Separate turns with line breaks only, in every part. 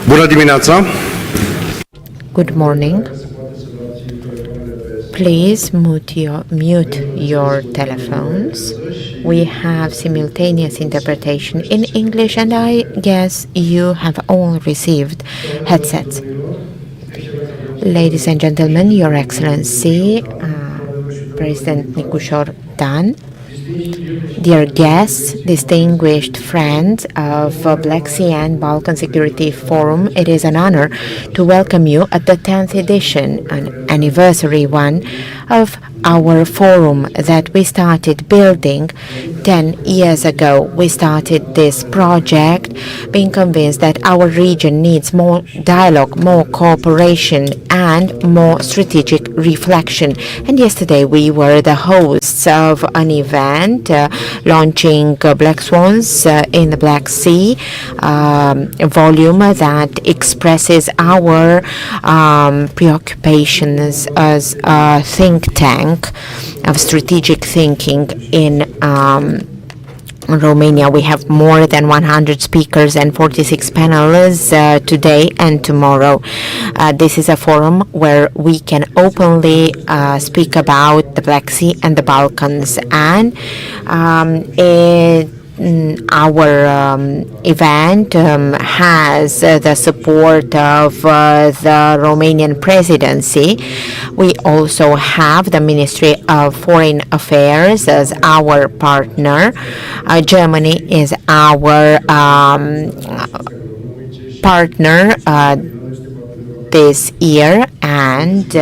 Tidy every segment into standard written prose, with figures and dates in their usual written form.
Bună dimineața!
Good morning. Please mute your telephones. We have simultaneous interpretation in English, and I guess you have all received headsets. Ladies and gentlemen, Your Excellency, President NIጯ Dan, dear guests, distinguished friends of Black Sea and Balkan Security Forum, it is an honor to welcome you at the 10th edition, an anniversary one, of our forum that we started building 10 years ago. We started this project being convinced that our region needs more dialogue, more cooperation, and more strategic reflection. And yesterday we were the hosts of an event launching Black Swans in the Black Sea, a volume that expresses our preoccupations as a think tank of strategic thinking in Romania. We have more than 100 speakers and 46 panels today and tomorrow. This is a forum where we can openly speak about the Black Sea and the Balkans, and our event has the support of the Romanian presidency. We also have the Ministry of Foreign Affairs as our partner. Germany is our partner this year, and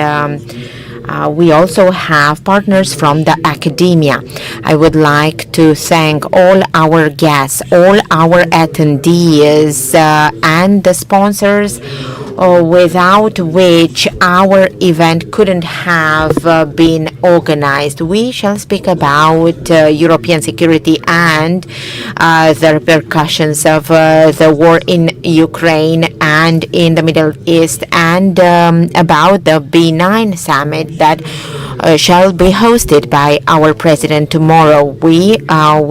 we also have partners from the academia. I would like to thank all our guests, all our attendees, and the sponsors, without which our event couldn't have been organized. We shall speak about European security and the repercussions of the war in Ukraine and in the Middle East, and about the B9 summit that shall be hosted by our president tomorrow. We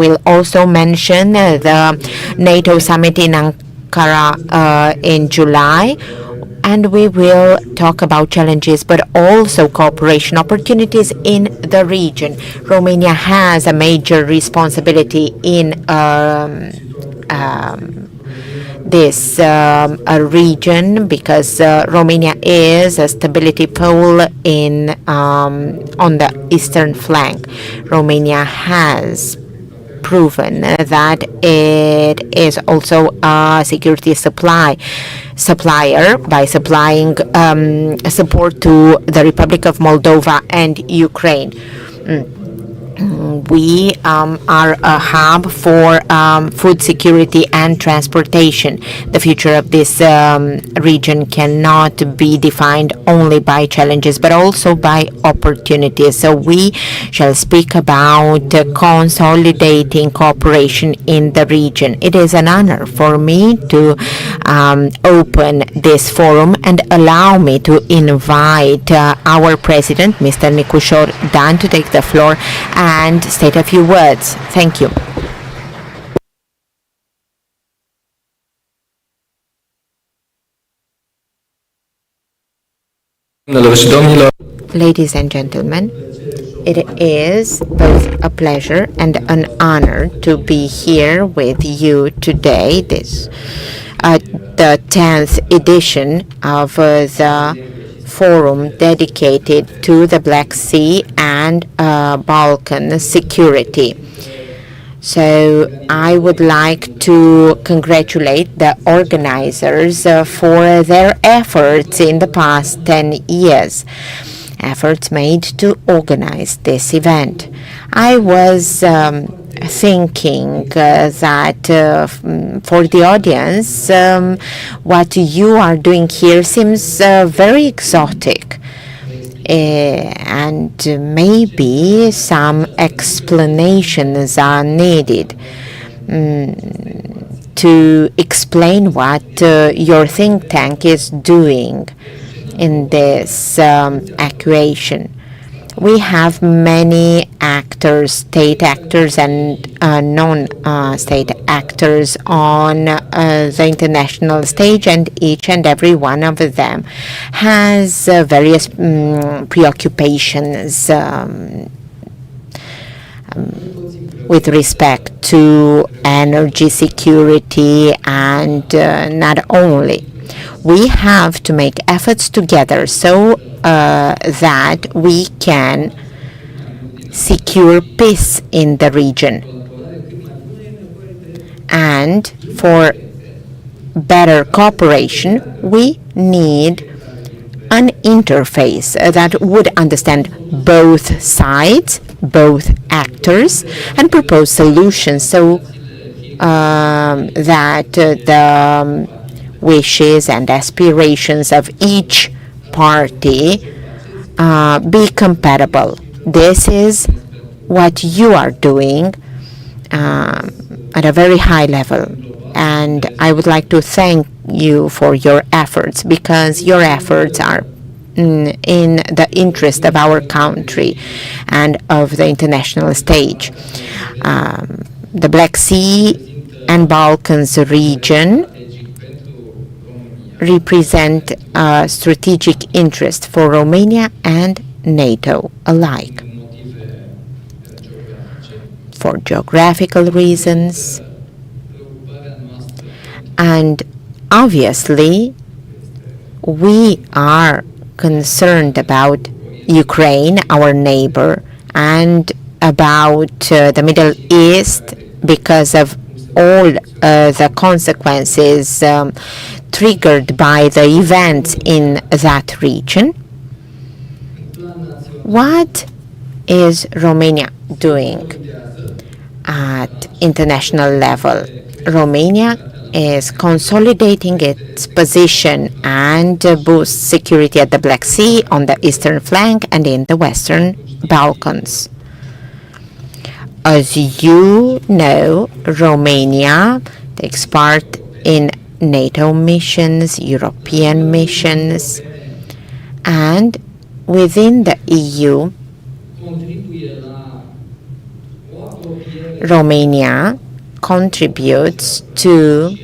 will also mention the NATO summit in Ankara in July, and we will talk about challenges but also cooperation opportunities in the region. Romania has a major responsibility in this region because Romania is a stability pole in on the eastern flank. Romania has proven that it is also a security supplier by supplying support to the Republic of Moldova and Ukraine. We are a hub for food security and transportation. The future of this region cannot be defined only by challenges but also by opportunities. So we shall speak about consolidating cooperation in the region. It is an honor for me to open this forum and allow me to invite our president, Mr. NIጯ Dan, to take the floor and state a few words. Thank you. Ladies and gentlemen, it is both a pleasure and an honor to be here with you today, the 10th edition of the forum dedicated to the Black Sea and Balkan security. So I would like to congratulate the organizers for their efforts in the past 10 years, efforts made to organize this event. I was thinking that for the audience, what you are doing here seems very exotic. and maybe some explanations are needed to explain what your think tank is doing in this equation. We have many actors, state actors and non-state actors on the international stage, and each and every one of them has various preoccupations with respect to energy security, and not only. We have to make efforts together so that we can secure peace in the region. And for better cooperation, we need an interface that would understand both sides, both actors, and propose solutions so that the wishes and aspirations of each party be compatible. This is what you are doing at a very high level, and I would like to thank you for your efforts, because your efforts are in the interest of our country and of the international stage. The Black Sea and Balkans region represent a strategic interest for Romania and NATO alike. For geographical reasons, and obviously we are concerned about Ukraine, our neighbor, and about the Middle East because of all the consequences triggered by the events in that region. What is Romania doing at international level? Romania is consolidating its position and boosts security at the Black Sea, on the eastern flank, and in the Western Balkans. As you know, Romania takes part in NATO missions, European missions, and within the EU, Romania contributes to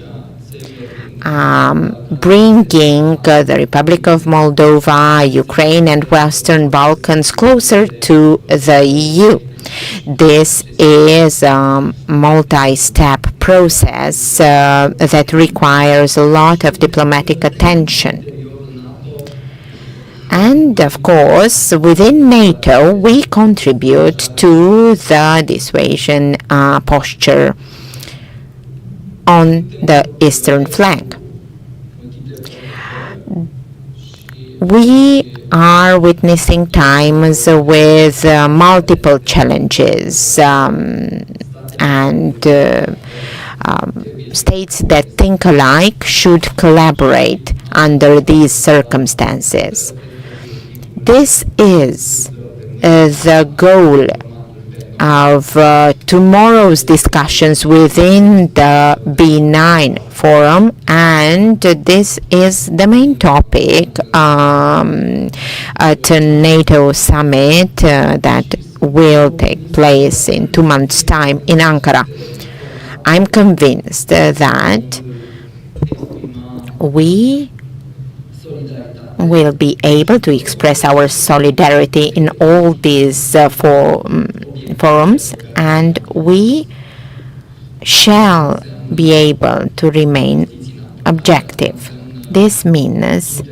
bringing the Republic of Moldova, Ukraine, and Western Balkans closer to the EU. This is a multi-step process that requires a lot of diplomatic attention. And of course, within NATO, we contribute to the dissuasion posture on the eastern flank. We are witnessing times with multiple challenges and states that think alike should collaborate under these circumstances. This is the goal of tomorrow's discussions within the B9 forum, and this is the main topic at a NATO summit that will take place in 2 months' time in Ankara. I'm convinced that we will be able to express our solidarity in all these forums, and we shall be able to remain objective. This means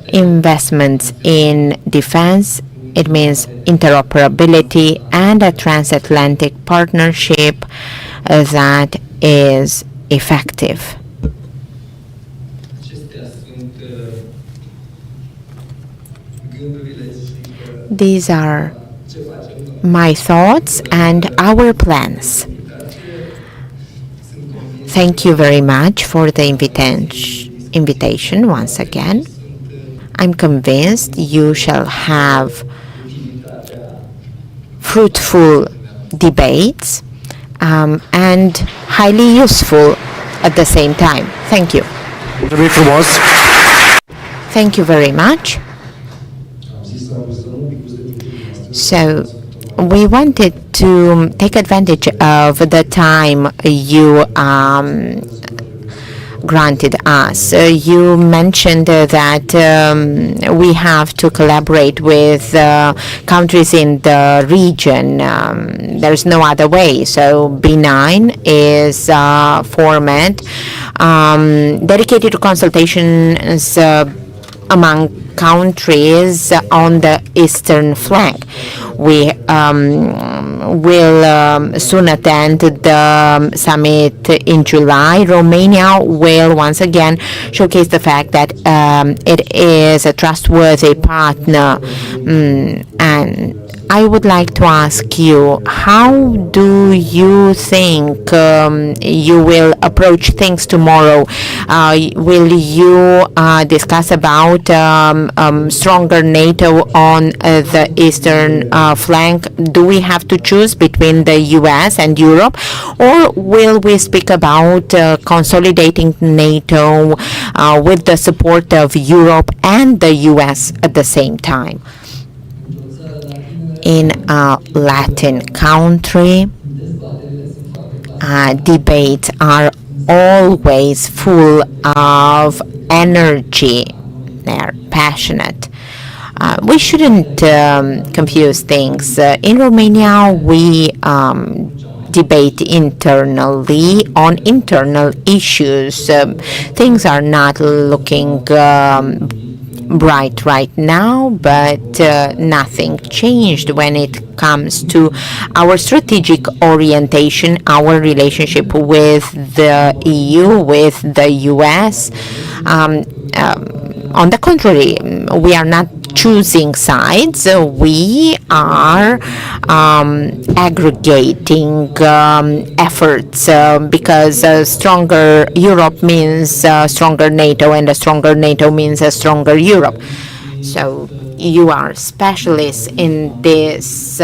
investments in defense, it means interoperability and a transatlantic partnership that is effective. These are my thoughts and our plans. Thank you very much for the invitation once again. I'm convinced you shall have fruitful debates and highly useful at the same time. Thank you. Thank you very much. So we wanted to take advantage of the time you granted us. You mentioned that we have to collaborate with countries in the region. There's no other way. So B9 is a format dedicated to consultations among countries on the eastern flank. We will soon attend the summit in July. Romania will once again showcase the fact that it is a trustworthy partner. And I would like to ask you, how do you think you will approach things tomorrow? Will you discuss about stronger NATO on the eastern flank? Do we have to choose between the US and Europe, or will we speak about consolidating NATO with the support of Europe and the US at the same time? In a Latin country, debates are always full of energy. They're passionate. We shouldn't confuse things. In Romania, we debate internally on internal issues. Things are not looking bright right now, but nothing changed when it comes to our strategic orientation, our relationship with the EU, with the US. On the contrary, we are not choosing sides. We are aggregating efforts because a stronger Europe means stronger NATO, and a stronger NATO means a stronger Europe. So you are specialists in this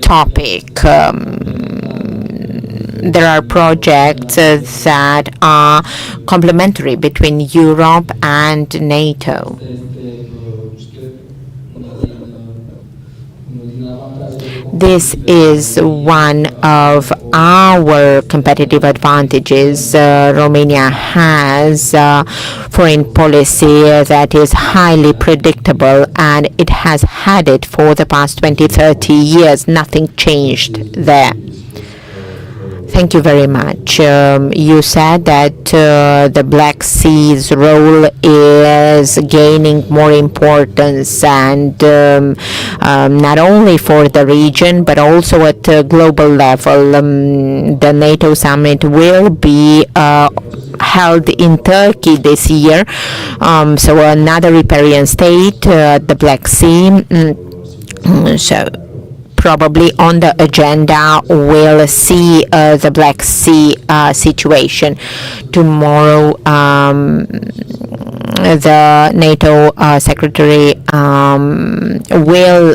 topic. There are projects that are complementary between Europe and NATO. This is one of our competitive advantages. Romania has foreign policy that is highly predictable, and it has had it for the past 20-30 years. Nothing changed there. Thank you very much. You said that the Black Sea's role is gaining more importance, and not only for the region but also at a global level. The NATO summit will be held in Turkey this year, so another riparian state, the Black Sea. So probably on the agenda we'll see the Black Sea situation. Tomorrow the NATO secretary will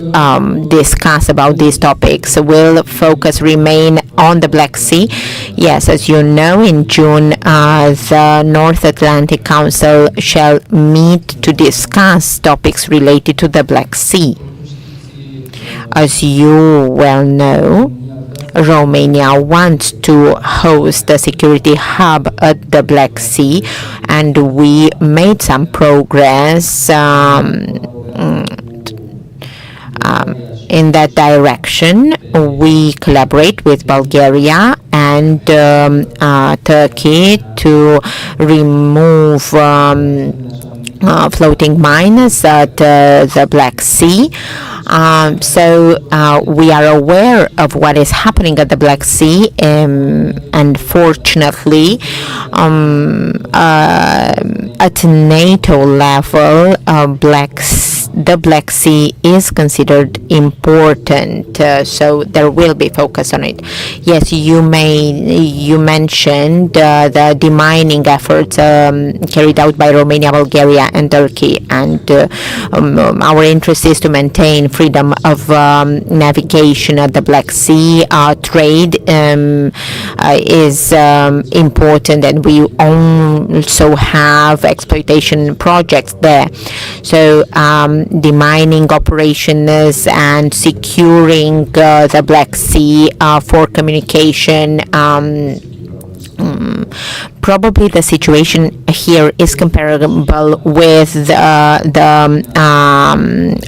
discuss about these topics. Will focus remain on the Black Sea? Yes, as you know, in June the North Atlantic Council shall meet to discuss topics related to the Black Sea. As you well know, Romania wants to host a security hub at the Black Sea, and we made some progress in that direction. We collaborate with Bulgaria and Turkey to remove floating mines at the Black Sea. So we are aware of what is happening at the Black Sea, and fortunately, at NATO level, the Black Sea is considered important, so there will be focus on it. Yes, you mentioned the demining efforts carried out by Romania, Bulgaria, and Turkey, and our interest is to maintain freedom of navigation at the Black Sea. Trade is important, and we also have exploitation projects there. So demining operations and securing the Black Sea for communication. Probably the situation here is comparable with the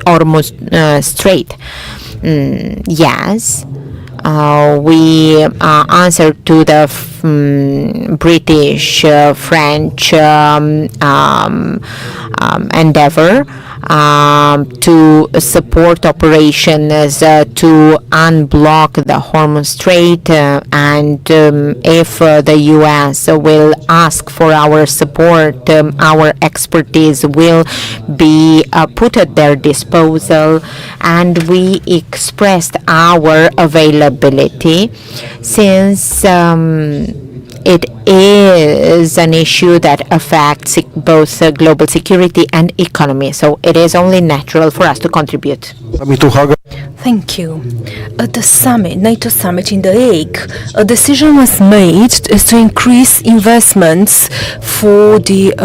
Hormuz Strait. Yes. We answered to the British, French endeavor to support operations to unblock the Hormuz Strait, and if the U.S. will ask for our support, our expertise will be put at their disposal, and we expressed our availability since it is an issue that affects both global security and economy. So it is only natural for us to contribute.
Thank you. At the summit, NATO summit in The Hague, a decision was made to increase investments for the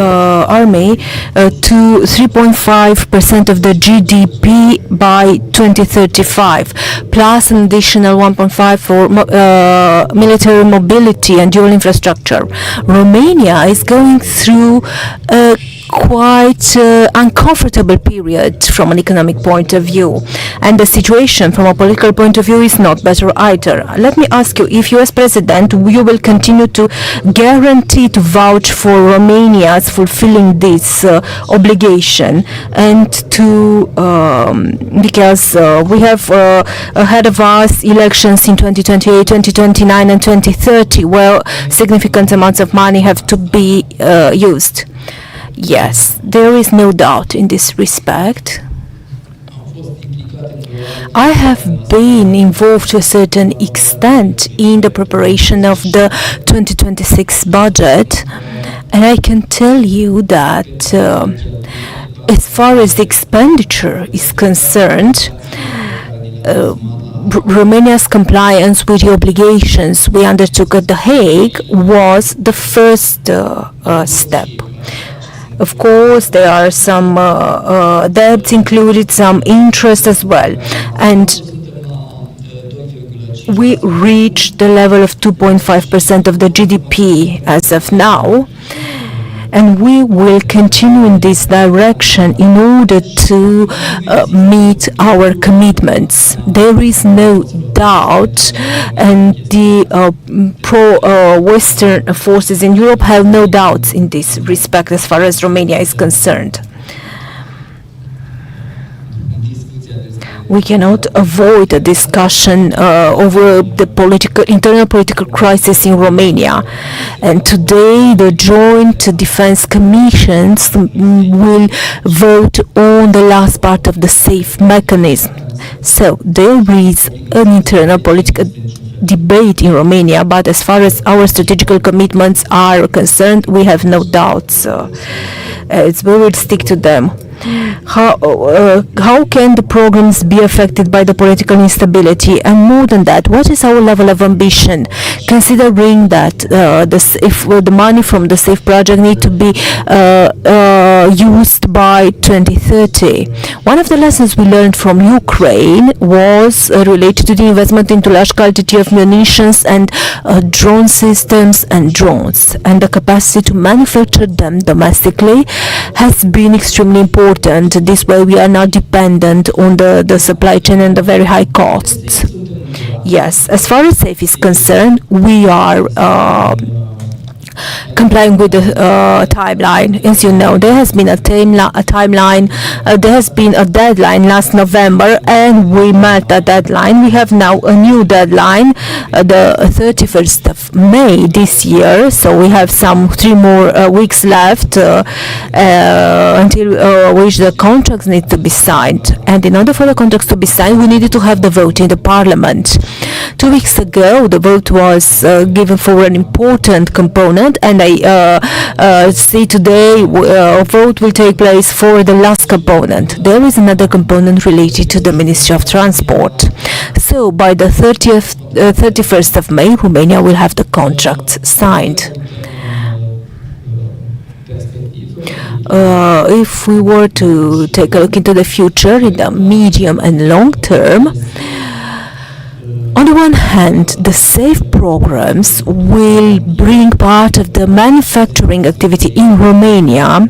army to 3.5% of the GDP by 2035, plus an additional 1.5 for military mobility and dual infrastructure. Romania is going through a quite uncomfortable period from an economic point of view, and the situation from a political point of view is not better either. Let me ask you, if you as president, you will continue to guarantee to vouch for Romania's fulfilling this obligation, and to because we have ahead of us elections in 2028, 2029 and 2030, where significant amounts of money have to be used. Yes, there is no doubt in this respect. I have been involved to a certain extent in the preparation of the 2026 budget, and I can tell you that as far as the expenditure is concerned, Romania's compliance with the obligations we undertook at The Hague was the first step. Of course, there are some debts included, some interest as well, and we reached the level of 2.5% of the GDP as of now, and we will continue in this direction in order to meet our commitments. There is no doubt, and the pro-Western forces in Europe have no doubts in this respect as far as Romania is concerned. We cannot avoid a discussion over the internal political crisis in Romania. And today the joint defense commissions will vote on the last part of the safe mechanism. So there is an internal political debate in Romania, but as far as our strategical commitments are concerned, we have no doubts. We will stick to them. How can the programs be affected by the political instability? And more than that, what is our level of ambition, considering that the money from the SAFE project need to be used by 2030? One of the lessons we learned from Ukraine was related to the investment into large quantity of munitions and drone systems and drones, and the capacity to manufacture them domestically has been extremely important. This way we are not dependent on the supply chain and the very high costs. Yes, as far as SAFE is concerned, we are complying with the timeline. As you know, there has been a timeline, there has been a deadline last November, and we met that deadline. We have now a new deadline, the 31st of May this year, so we have some 3 more weeks left until which the contracts need to be signed. And in order for the contracts to be signed, we needed to have the vote in the parliament. 2 weeks ago, the vote was given for an important component, and I see today a vote will take place for the last component. There is another component related to the Ministry of Transport. So by the 31st of May, Romania will have the contract signed. If we were to take a look into the future in the medium and long term, on the one hand, the SAFE programs will bring part of the manufacturing activity in Romania,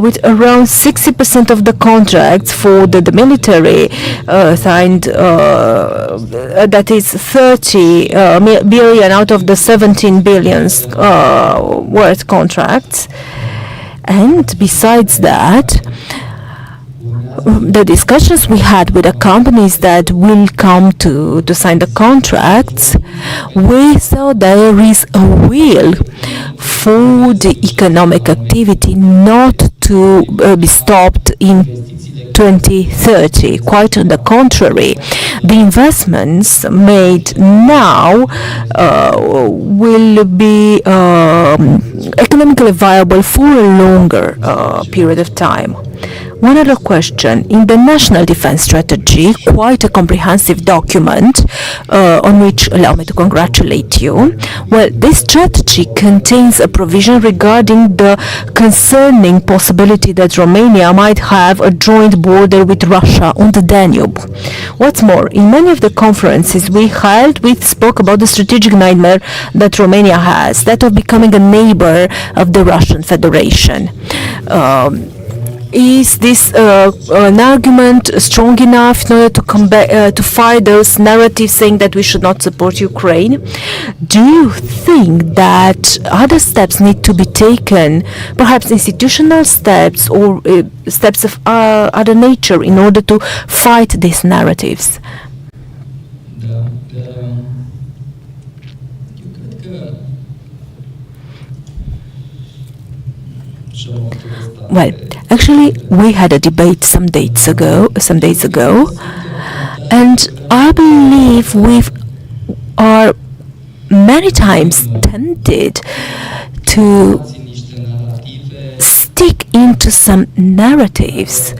with around 60% of the contracts for the military signed, that is 30 billion out of the 17 billions worth contracts. And besides that, the discussions we had with the companies that will come to sign the contracts, we saw there is a will for the economic activity not to be stopped in 2030. Quite on the contrary, the investments made now will be economically viable for a longer period of time. One other question. In the National Defense Strategy, quite a comprehensive document on which allow me to congratulate you. Well, this strategy contains a provision regarding the concerning possibility that Romania might have a joint border with Russia on the Danube. What's more, in many of the conferences we held, we spoke about the strategic nightmare that Romania has, that of becoming a neighbor of the Russian Federation. Is this an argument strong enough in order to fight those narratives saying that we should not support Ukraine? Do you think that other steps need to be taken, perhaps institutional steps or steps of other nature, in order to fight these narratives? Well, actually, we had a debate some days ago, and I believe we are many times tempted to stick into some narratives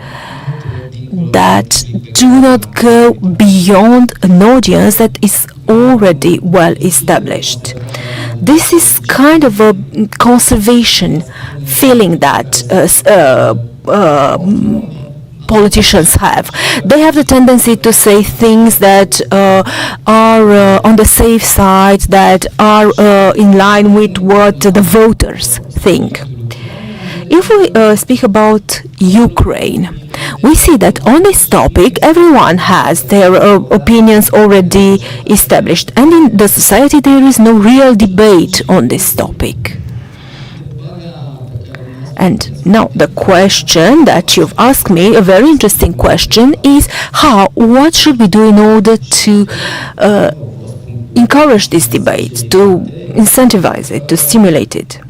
that do not go beyond an audience that is already well established. This is kind of a conservation feeling that politicians have. They have the tendency to say things that are on the safe side, that are in line with what the voters think. If we speak about Ukraine, we see that on this topic everyone has their opinions already established, and in the society there is no real debate on this topic. And now the question that you've asked me, a very interesting question, is what should we do in order to encourage this debate, to incentivize it, to stimulate it?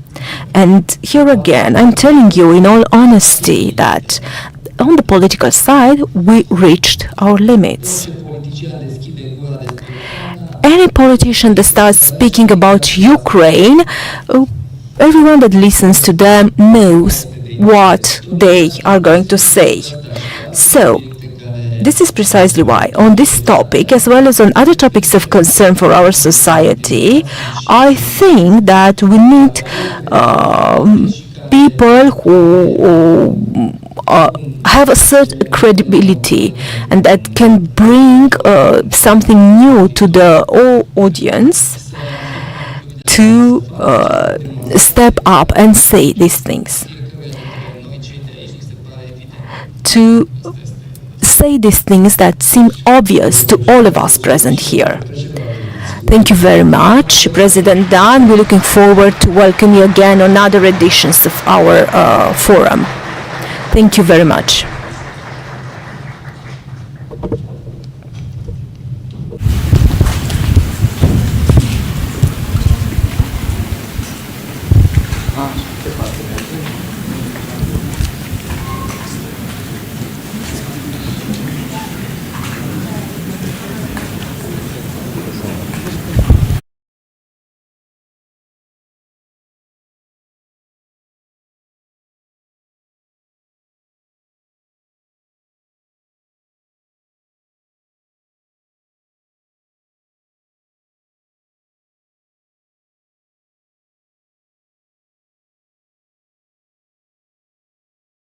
And here again, I'm telling you in all honesty that on the political side, we reached our limits. Any politician that starts speaking about Ukraine, everyone that listens to them knows what they are going to say. So, this is precisely why, on this topic, as well as on other topics of concern for our society, I think that we need people who have a certain credibility and that can bring something new to the audience to step up and say these things. To say these things that seem obvious to all of us present here. Thank you very much, President Dan. We're looking forward to welcome you again on other editions of our forum. Thank you very much.